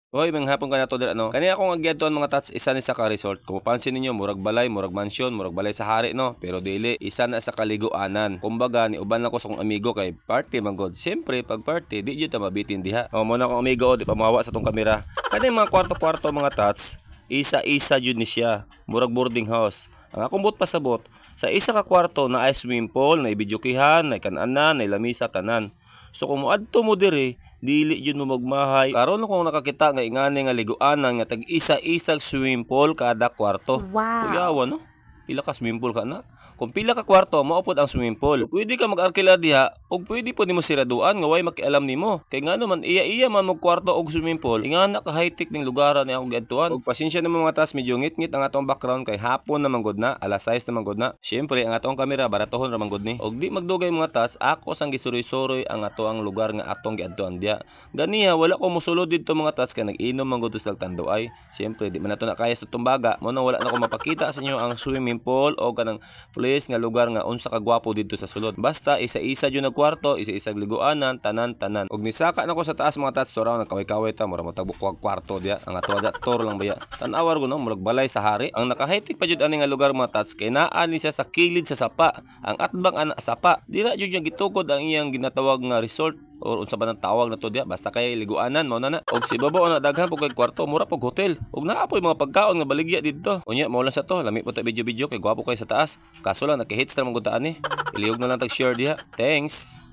Hoy, manghapon ka na to dira no. Kani akong agyadtuan mga tats isa ni sa ka resort. Kung mapansin ninyo murag balay, murag mansyon, murag balay sa hari no, pero dili isa na sa kaliguanan. Kumbaga ni uban lang ko sa kong amigo kay party man god. Siyempre pag party di jud ta mabitin diha. O mo na akong amigo di pa mahawa sa tong kamera. Kani mga kwarto-kwarto mga tats, isa-isa jud ni siya. Murag boarding house. Ang akong but pasabot sa isa ka kwarto na ay swimming pool, na ibidyokihan, na kananan, na lamisa tanan. So kung moadto mo diri, dili jud mo magmahay. Karon kung nakakita nga ingani nga liguanan nga tag isa-isag swimming pool kada kwarto. Wow! Kuyawa no? Pila ka swimming pool ka na? Kung pila ka kwarto, mao pod ang swimming pool. Pwede ka mag-arkila diha ug pwede pod nimo siraduan nga way makialam nimo. Kay ngano man iya-iya man mag kwarto og swimming pool. Ingana ka high-tech ning lugar ni akong giadtuan. Ug pasensya na mga taas medyo ngit-ngit ang atong background kay hapon na manggod na, alas 6 na manggod na. Syempre ang atong kamera baratohon ra manggod ni. Ug di magdugay mga taas, ako sang gisuroy-suroy ang ato ang lugar nga atong giadtuan diha. Ganiya wala ko mosulod didto mga taas kay nag-inom manggod sa tanduay. Syempre di man nato na kaya sa tumbaga, mo nang wala na ko mapakita sa inyo ang swimming pool o kanang place nga lugar nga unsa ka gwapo didto sa sulod. Basta isa-isa jud na kwarto, isa-isag liguanan, tanan-tanan. Og nisaka nako sa taas mga tats suraw nagkaway-kaway ta mura matagbo ko kwarto diya. Ang ato da tour lang baya. Tan-awar ko no murag balay sa hari. Ang nakahitik pa jud ani nga lugar mga tats kay naa ni siya sa kilid sa sapa. Ang atbang ana sapa. Dira jud yung gitukod ang iyang ginatawag nga resort or unsa ba nang tawag na to diya basta kay liguanan mao na. Og si babaw na daghan pug kay kwarto mura pug hotel. Og naa po'y mga pagkaon nga baligya didto. Unya mao lang sa to lami po ta video kay gwapo kay sa taas. Kaso lang nakahits ra man gud ta ani. Ilihog na lang tag share diha. Thanks.